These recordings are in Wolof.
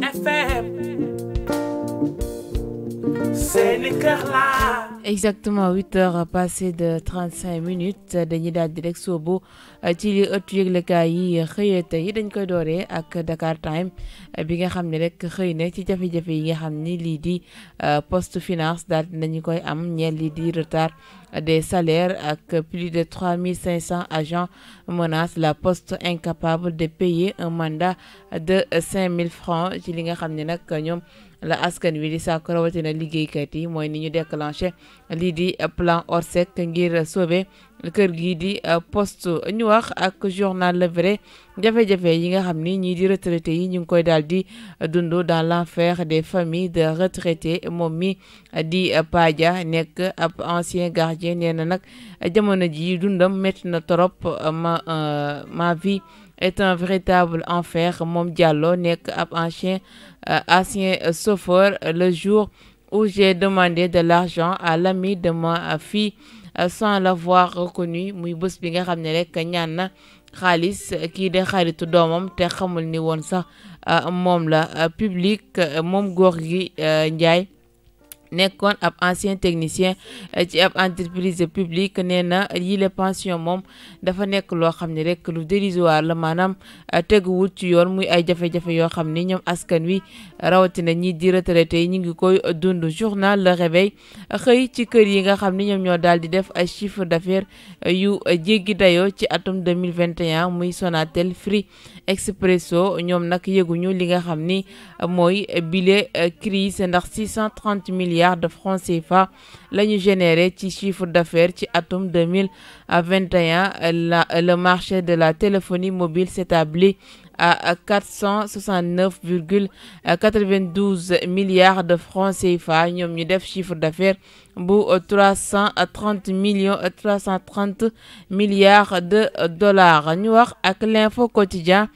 FM Sénégal. Exactement 8h passées de 35 minutes dañuy daal di rek soobu ci li ëttu yëglekaay yi xëyee tey dañ koy dooree ak Dakar Time bi nga xam ne rek xëy na ci jafe-jafe yi nga xam ni lii di poste finance daal nañu koy am ñeel lii di retard des salaires ak plus de 3500 agents menacent la poste incapable de payer un mandat de 5000 francs ci li nga xam ne nag ñoom la askan wi di sàkku rawatina liggéeykat yi mooy ni ñu déclenché lii di plan Orsec ngir sauver kër gii di poste ñu wax ak journal Le Vrai jafe-jafe yi nga xam ni ñii di retraité yi ñu ngi koy daal di dund dans l'enfer des familles de retraités moom mi di Padia nekk ab ancien gardien nee na nag jamono ji dundam métti na trop ma vie est un véritable enfer moom Diallo nekk ab ancien chauffeur. Le jour où j'ai demandé de l'argent à l'ami de ma fille sans l'avoir reconnu muy bés bi nga xam ne rek ñaan na xaalis kii de xaritu doomam te xamul ni woon sax moom la public moom góor gi Njaay nekkoon ab ancien technicien ci ab entreprise publique nee na yile pension moom dafa nekk loo xam ne rek lu dérisoire la maanaam teguwul ci yoon muy ay jafe-jafe yoo xam ni ñoom askan wi rawatina ñi di retraité yi ñu ngi koy dund. Journal Le Réveil xëy ci kër yi nga xam ni ñoom ñoo daal di def ay chiffre d'affaires yu jéggi dayoo ci atum 2021 muy Sonatel, Free, Expresso ñoom nag yëguñu li nga xam ni mooy bile crise ndax 630 milliards de francs CFA la ñu généré ci chiffre d'affaires ci atum 2021. Le marché de la téléphonie mobile s'établit à 469,92 milliards de francs CFA ñoom ñu def chiffre d'affaires bu 330 milliards de dollars. ñu wax ak l'info quotidien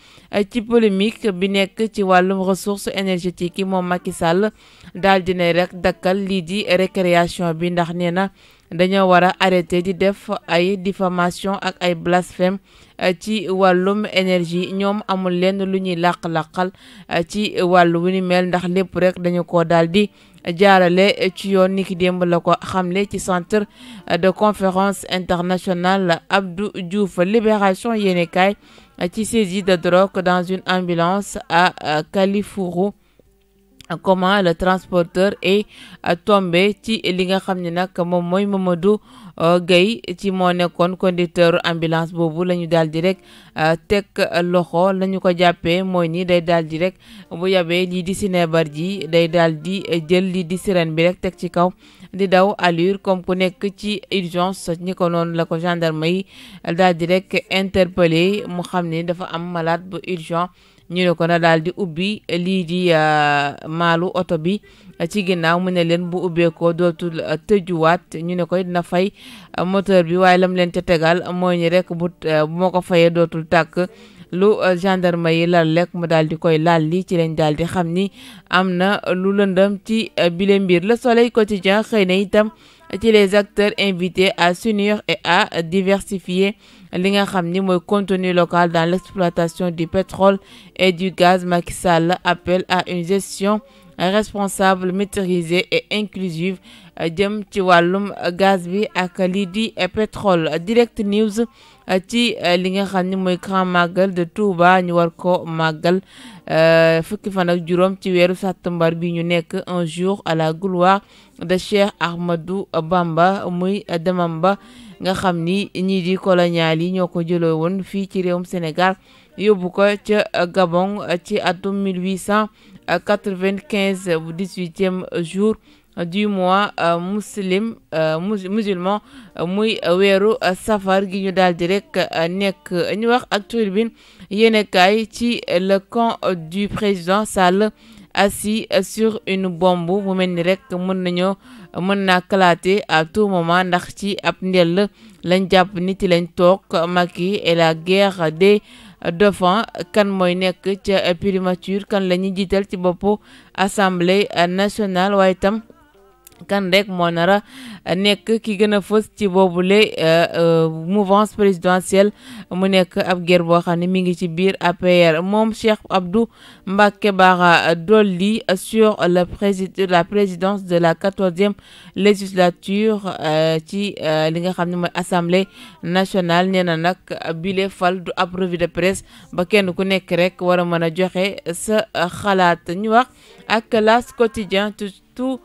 ci polémique bi nekk ci wàllum ressources énergétiques yi moom Macky Sall daal dina rek dakkal lii di récréation bi ndax nee na dañoo war a arrêté di def ay diffamation ak ay blasphème ci wàllum énergie ñoom amul lenn lu ñuy làq-làqal ci wàllu wu ni mel ndax lépp rek dañu ko daal di jaarale ci yoon niki démb la ko xamle ci centre de conférence internationale Abdou Diouf. Libération yéenekaay ci saisie de drogue dans une ambulance à Kalifourou. Comment le transporteur est tombé ci li nga xam ne nag moom mooy Mamadou Gueye ci moo nekkoon conducteur ambulance boobu la ñu daal di rek teg loxo la ñu ko jàppee mooy ni day daal di rek bu yabee lii di sinébar ji day daal di jël lii di sirène bi rek teg ci kaw di daw allure comme ku nekk ci urgence ñi ko noonu la ko gendarme yi daal di rek interpellé mu xam ne dafa am malade bu urgent ñu ne ko na daal di ubbi lii di maalu oto bi ci ginnaaw mu ne leen bu ubbeekoo dootul tëjuwaat ñu ne ko dina fay moteur bi waaye lam leen ca tegal mooy ni rek bu moo ko fayee dootul tàkk lu gendarme yi lal lekk mu daal di koy laal li ci lañ daal di xam ni am na lu lëndëm ci bile mbir. Le Soleil quotidien xëy na itam ci les acteurs invités à s'unir et à diversifier li nga xam ni mooy contenu local dans l'exploitation du pétrole et du gaz. Macky Sall appelle à une gestion responsable, maîtrisée et inclusive jëm ci wàllum gaz bi ak lii di pétrole. Direct News ci li nga xam ni mooy grand magal de Touba ñu war ko màggal fukki fan ak juróom ci weeru sàttumbar bi ñu nekk un jour à la gloire de Cheikh Ahmadou Bamba muy demam ba nga xam ni ñii di colonial yi ñoo ko jëlee woon fii ci réewum Sénégal yóbbu ko ca Gabon ci atum 1895 bu 18e jour du mois musulman muy weeru safar gi ñu daal di rek nekk. ñu wax ak Tribune yéenekaay ci le camp du président Sall assis sur une bombe mu mel ni rek mën naa kalaate à tout moment ndax ci ab ndell lañ jàpp nit yi lañ toog. Macky et la guerre des dauphin kan mooy nekk ca primature kan la ñuy jiital ci boppu assemblée nationale waaye itam kan rek moo nara nekk ki gën a fës ci boobule mouvance présidentielle mu nekk ab guerre boo xam ne mi ngi ci biir APR moom Cheikh Abdou Mbacké Bara Dolly sur la présidence de la 14e législature ci li nga xam ne mooy assemblée nationale nee na nag bile fal du ab revue de presse ba kenn ku nekk rek war a mën a joxe sa xalaat ñu wax ak L'As Quotidien tout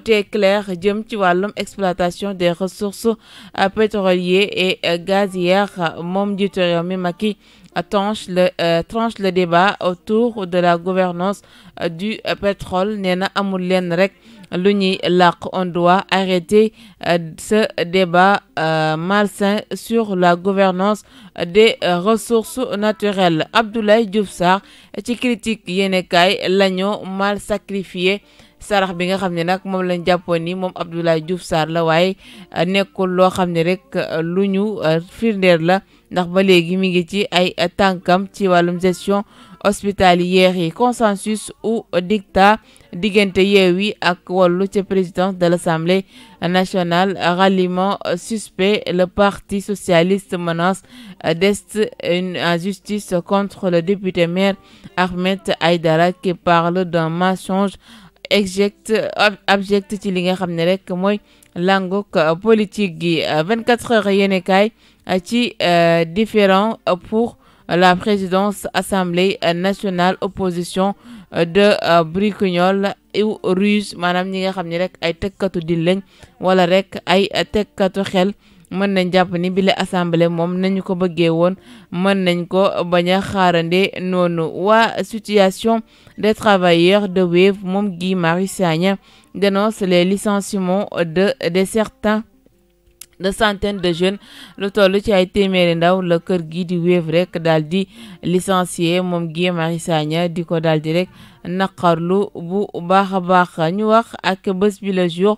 est clair jëm ci wàllum exploitation des ressources pétrolières et gazières moom njiitu réew mi Macky tranche le débat autour de la gouvernance du pétrole nee na amul lenn rek lu ñuy làq. On doit arrêter ce débat malsain sur la gouvernance des ressources naturelles. Abdoulaye Diouf Sarr ci critique yéenekaay lañu mal sacrifié sarax bi nga xam ne nag moom lañ jàppoon ni moom Abdoulaye Diouf Sarr la waaye nekkul loo xam ne rek lu ñu firndeer la ndax ba léegi mi ngi ci ay tànkam ci wàllum gestion hospitalière yi. Consensus ou dictat diggante Yewwi ak Wallu ca présidence de l'Assemblée nationale. Ralliement suspect, le parti socialiste menace une injustice contre le député maire Ahmed Aïdara qui parle d'un mensonge abject ci li nga xam ne rek mooy languk politique gi. 24 heures yéenekaay ci différent pour la présidence assemblée nationale. Opposition de briquignol ou ruse maanaam ñi nga xam ne rek ay tekkatu di lañ wala rek ay tekkatu xel mën nañ jàpp ni bile assemblée moom nañu ko bëggee woon mën nañ ko bañ a xaarande noonu. Waa situation des travailleurs de Wave moom Guy Marius Sagna dénonce les licenciements de centaines de jeunes. lu toll ci ay téeméeri ndaw la kër gi di Wave rek daal di licencié moom Guy Marius Sagna di ko daal di rek naqarlu bu baax a baax. ñu wax ak bés bi le jour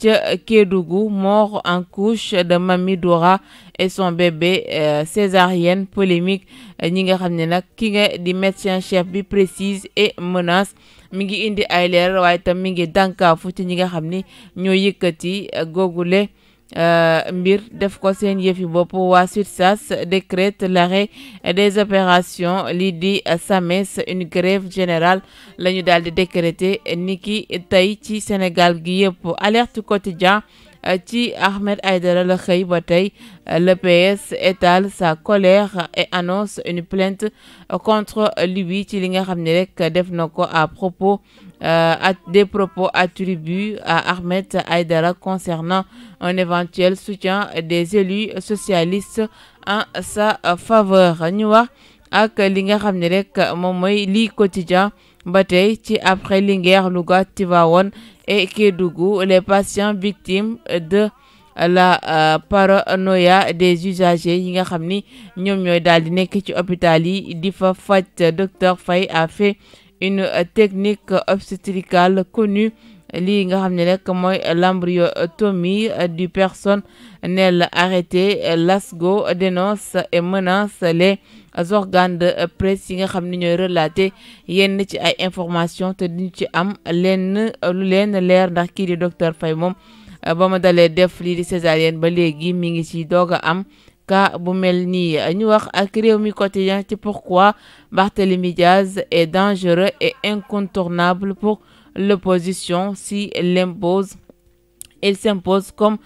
ca Kédougou, mort en couche de Mami Dora et son bébé césarienne, polémique ñi nga xam ne nag ki nga di médecin chef bi précise et menace mi ngi indi ay leer waaye tam mi ngi dànkaafu ci ñi nga xam ni ñoo yëkkati googule mbir def ko seen yëfi bopp. waa SUTSAS décrète l'arrêt des opérations lii di SAMES, une grève générale la ñu daal di décréter niki tey ci Sénégal gi yëpp. Alerte quotidien ci Ahmed Aïdara la xëy ba tey. Le PS étale sa colère et annonce une plainte contre lui ci li nga xam ne rek def na ko à propos des propos attribués à Ahmed Aïdara concernant un éventuel soutien des élus socialistes en sa faveur. ñu wax ak li nga xam ne rek moom mooy lii quotidien ba tey ci après Linguère, Louga, Tivaouane et Kédougou, les patients victimes de la paranoïa des usagers yi nga xam ni ñoom ñooy daal di nekk ci hôpital yi di fa faj. Docteur Faye a fait une technique obstétricale connue lii nga xam ne rek mooy l'embryotomie du personnel arrêté. Lasgo dénonce et menace les organes de presse yi nga xam ne ñooy relater yenn ci ay information te duñ ci am lenn lu leen leer ndax kii di docteur Faye moom ba ma dalee def lii di césarienne ba léegi mi ngi ci doog a am cas bu mel nii. ñu wax ak Rewmi Quotidien ci pourquoi Barthélémy Diaz est dangereux et incontournable pour l'opposition il s'impose comme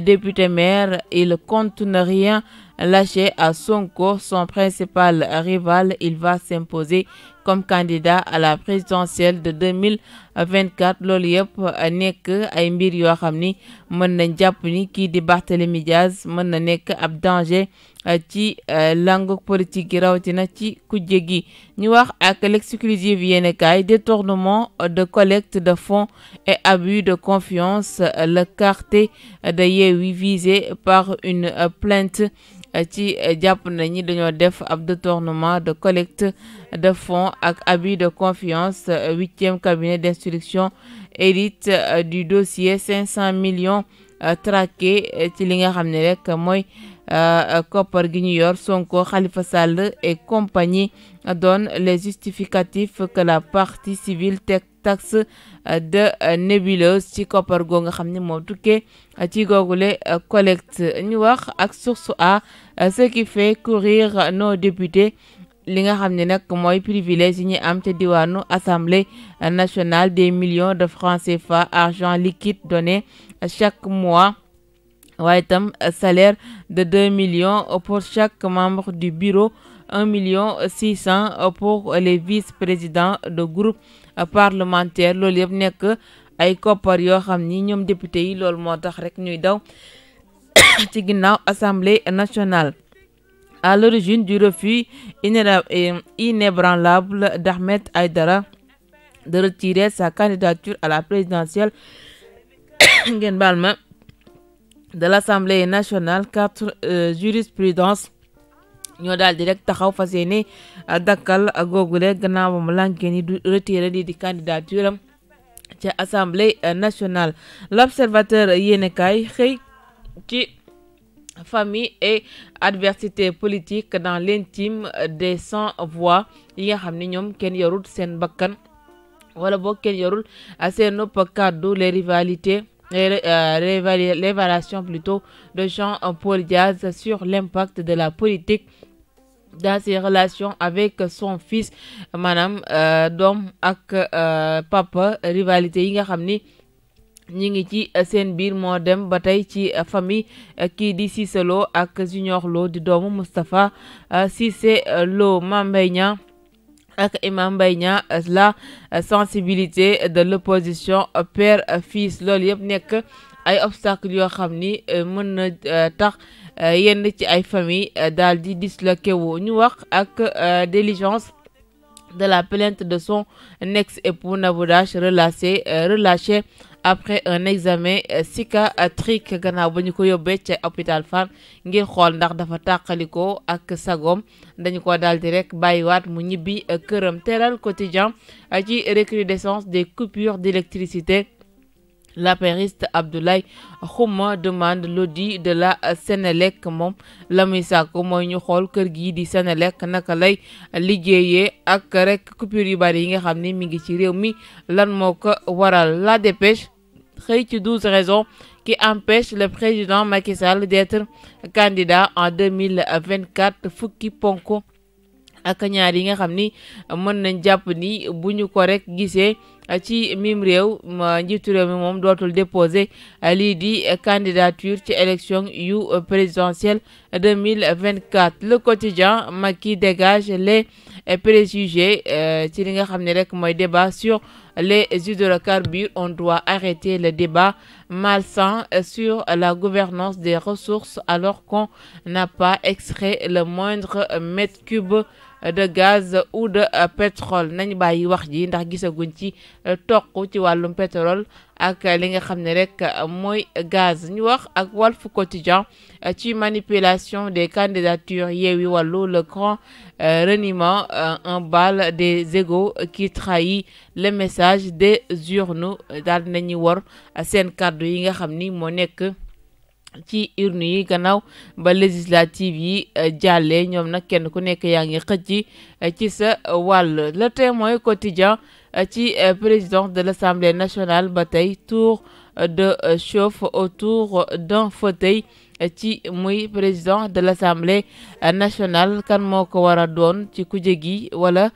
député maire. Il compte ne rien lâcher à Sonko, son principal rival. Il va s'imposer comme candidat à la présidentielle de 2024. loolu yëpp nekk ay mbir yoo xam ni mën nañ jàpp ni kii di Barthélémy Diaz mën na nekk ab danger ci langue politique gi rawatina ci kujje gi. ñu wax ak l'exclusive yéenekaay. Détournement de collecte de fonds et abus de confiance, le quartier de Yewwi visé par une plainte. ci jàpp nañu dañoo def ab détournement de collecte de fonds ak abus de confiance. 8e cabinet d'instruction hérite du dossier 500 millions traqué ci li nga xam ne rek mooy koppar gi ñu yor. Sonko, Khalifa Sall et compagnie donnent les justificatifs que la partie civile taxe de nébuleuse ci koppar goo nga xam ne moo tukkee ci googule collecte. ñu wax ak source A, ce qui fait courir nos députés li nga xam ne nag mooy privilège yi ñu am te diwaanu assemblée nationale, des millions de francs CFA, argent liquide donné chaque mois, waaye itam salaire de 2 millions pour chaque membre du bureau, 1,6 million pour les vice-présidents de groupe parlementaire. Loolu yëpp nekk ay koppar yoo xam ni ñoom député yi loolu moo tax rek ñuy daw ci ginnaaw assemblée nationale. À l'origine du refus inébranlable d'Ahmed Aïdara de retirer sa candidature à la présidentielle ngeen baal ma de l'Assemblée nationale, 4 jurisprudences ñoo daal di rek taxaw fas yéene dakkal googule gannaaw ba mu lànkee ni du retirer di candidature am ca Assemblée nationale. L'Observateur yéenekaay xëy ci famille et adversité politique dans l'intime des sans-voix yi nga xam ne ñoom kenn yorul seen bakkan wala boog kenn yorul seen nopp kàddu. Les rivalités l'évaluation plutôt de Jean-Paul Diaz sur l'impact de la politique dans ses relations avec son fils, maanaam doom ak papa. Rivalité yi nga xam ni ñi ngi ci seen biir moo dem ba tey ci famille kii di Cissé Lo ak Junior Lo di doomu Moustapha Cissé Lo. Mame Mbaye Niang ak Imam Mbaye Niang, la sensibilité de l'opposition père-fils. Loolu yëpp nekk ay obstacles yoo xam ni mën na tax yenn ci ay famille daal di disloqué wu. ñu wax ak diligence de la plainte de son ex-époux Nabou Dash relâché après un examen psychiatrique gannaaw ba ñu ko yóbbee ca hôpital Fann ngir xool ndax dafa tàqalikoo ak sagom. dañu ko daal di rek bàyyiwaat mu ñibbi këram. Teral Quotidien ci recrudescence des coupures d'électricité. L'apériste Abdoulaye Khouma demande l'audit de la Sénélec. moom la muy sàkku mooy ñu xool kër gi di Sénélec naka lay liggéeyee ak rek coupure yu bari yi nga xam ni mi ngi ci réew mi lan moo ko waral. La Dépêche xëy ci 12 raisons qui empêchent le président Macky Sall d'être candidat en 2024. fukki ponk ak ñaar yi nga xam ni mën nañ jàpp ni bu ñu ko rek gisee ci mim réew njiitu réew mi moom dootul déposer lii di candidature ci élection yu présidentielle 2024. Le Quotidien, Macky dégage les préjugés ci li nga xam ne rek mooy débat sur les hydrocarbures. On doit arrêter le débat malsain sur la gouvernance des ressources alors qu'on n'a pas extrait le moindre mètre cube de gaz ou de pétrole. nañ bàyyi wax ji ndax gisaguñ ci toq ci wàllum pétrole ak li nga xam ne rek mooy gaz. ñu wax ak Walf Quotidien ci manipulation des candidatures Yewwi Wallu, le grand reniement, un bal des égos qui trahit le message des urnes. daal nañu war seen kàddu yi nga xam ni moo nekk ci urne yi gannaaw ba législative yi jàllee. ñoom nag kenn ku nekk yaa ngi xëcc ci sa wàll. Le Témoin Quotidien ci présidence de l'Assemblée nationale ba tey tour de chauffe autour d'un fauteuil ci muy président de l'Assemblée nationale. kan moo ko war a doon ci kuje gi wala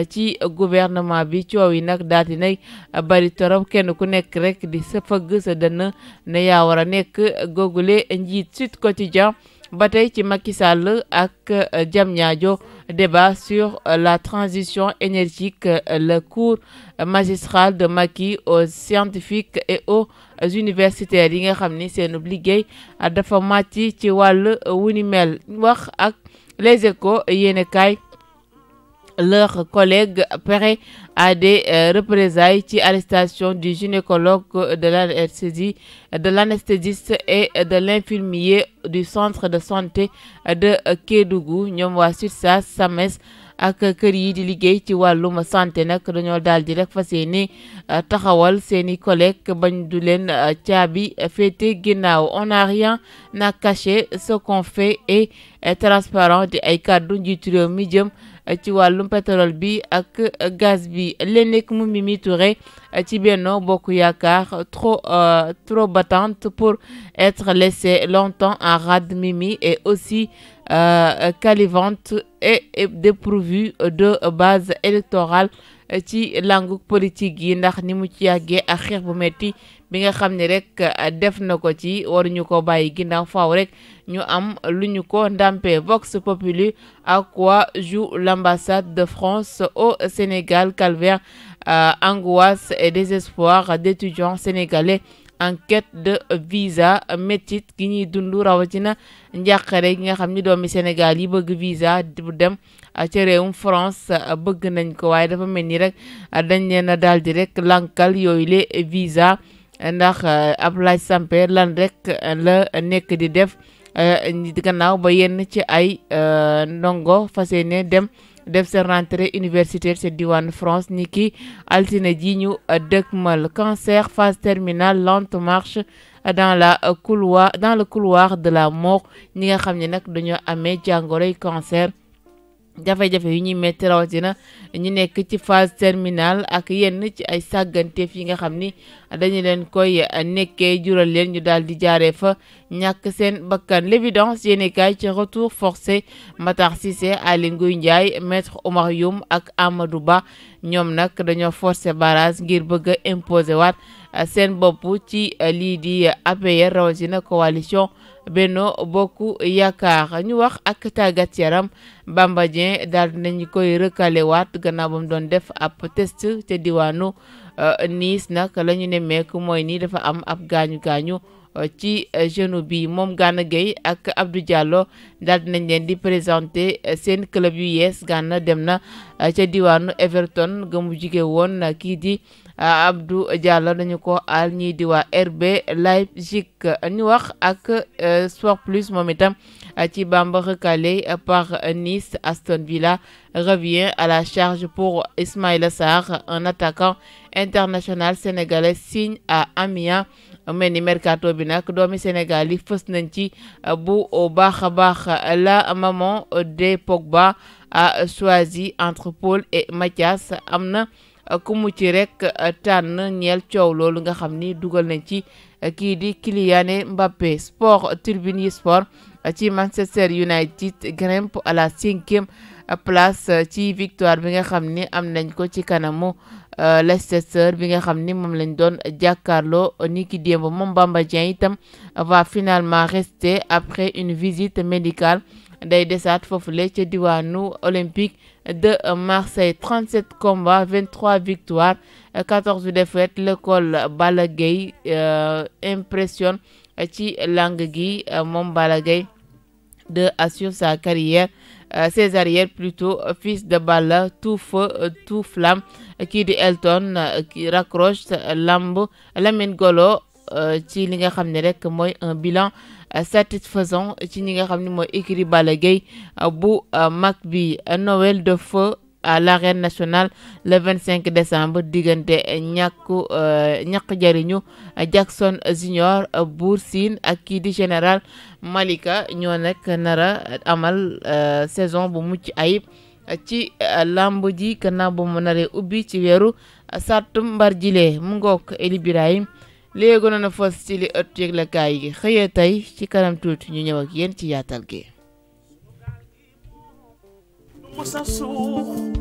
ci gouvernement bi. coow yi nag daal di nay bari torop kenn ku nekk rek di sa fëgg sa dënn ne yaa war a nekk googule njiit. Sud Quotidien ba tey ci Macky Sall ak Diamniadio, débat sur la transition énergétique. Le cours magistral de Macky aux scientifiques et aux universitaires yi nga xam ni seen liggéey dafa màcc ci wàll wu ni mel. wax ak Les Échos yéenekaay, leurs collègues prêts à des représailles ci arrestation du gynécologue, de l'anesthésiste et de l'infirmier du centre de santé de Kédougou. ñoom waa SUTSAS, SAMES ak kër yi di liggéey ci wàllum santé nag dañoo daal di rek fas yéene taxawal seeni collègues bañ du leen caabi féete ginnaaw. On n'a rien à cacher, ce qu'on fait est transparent di ay kàddu njiitu réew mi jëm ci wàllum pétrole bi ak gaz bi. Lének mu Mimi Touré ci Benno Bokk Yaakaar trop battante pour être laissée longtemps en rade. Mimi est aussi calivante et dépourvue de base électorale ci langue politique yi ndax ni mu ci yàggee ak xeex bu metti bi nga xam ne rek def na ko ci waruñu ko bàyyi ginnaaw faaw rek ñu am lu ñu ko ndàmpee. Vox Populi, à quoi joue l'ambassade de France au Sénégal? Calvaire, angoisse et désespoir d'étudiants sénégalais en quête de visa. Métit gi ñuy dund rawatina njàqare gi nga xam ni doomi Sénégal yi bëgg visa bu dem ci réewum France bëgg nañ ko waaye dafa mel ni rek dañ leen a daal di rek lankal yooyu le visa ndax Abdoulaye Samper lan rek la nekk di def gannaaw ba yenn ci ay ndongo fas yéene dem def seen rentrée universitaire ci diwaan France ni ki altine ji ñu dëkkmal. Cancer, phase terminale, lente marche dans le couloir de la mort. ñi nga xam ne nag dañoo amee jàngoroy cancer jafe-jafe yu ñuy metti rawatina ñu nekk ci phase terminale ak yenn ci ay sàgganteef yi nga xam ni dañu leen koy nekkee jural leen ñu daal di jaaree fa ñàkk seen bakkan. L'évidence yéene kaay ci retour forcé Matar Cissé, Aly Ngouille Ndiaye, Maître Oumar Youm ak Amadou Ba ñoom nag dañoo forcé barrage ngir bëgg a imposer waat seen bopp ci lii di APR rawatina coalition Benno Bokk Yaakaar. Ñu wax ak tàggat yaram. Bamba Dieng daal nañu koy recalé waat gannaaw ba mu doon def ab test te diwaanu Nice nag la ñu nemmeeku mooy nii dafa am ab gaañu ci genou bi. Moom Gana Gueye ak Abdou Diallo daal nañ leen di présenter seen club yu yees. Gana dem na ca diwaanu Everton ga mu jige woon kii di Abdou Diallo dañu ko aal ñii di waa RB Leipzig. ñu wax ak Sport Plus moom itam ci Bamba recalé par Nice. Aston Villa revient à la charge pour Ismaïla Sarr, un attaquant international sénégalais signe à Amiens. mel ni mercato bi nag doomi Sénégal yi fës nañ ci bu baax a baax. La maman de Pogba a choisi entre Paul et Mathias. am na ku mu ci rek tànn ñeel coow loolu nga xam ni dugal nañ ci kii di Kylian Mbappé. Sport Tribune yi Sport ci Manchester United grimpe à la 5e place ci victoire bi nga xam ni am nañ ko ci kanamu Leicester bi nga xam ni moom lañ doon jàkkaarloo ni ki démb. Moom Bamba Dieng itam va finalement rester après une visite médicale. day desaat foofule ca diwaanu Olympique de Marseille. 37 combats 23 victoires 14 défaites. L'école Balla Gaye impressionne ci langue gi. moom Balla Gaye de assure sa carrière ses arrières plutôt. Fils de Balla, tout feu tout flamme. kii di Elton qui raccroche lamb. Lamine Golo ci li nga xam ne rek mooy un bilan satisfaisant ci ñi nga xam ne mooy écurie Balla Gaye bu mag bi. Noël de feu à l'arène nationale le 25 décembre diggante ñàkk jariñu Jackson Junior Bour Sine ak kii di général Malika ñoo nekk nara amal saison bu mucc ayib ci lamb ji gannaaw bu mu naree ubbi ci weeru sàttumbar jile. mu ngook Eli Birahim léegi na fos ci li ëtt yëglekaay yi xëyee tey ci kanam tuuti ñu ñëw ak yéen ci yaatal gi. Musa suux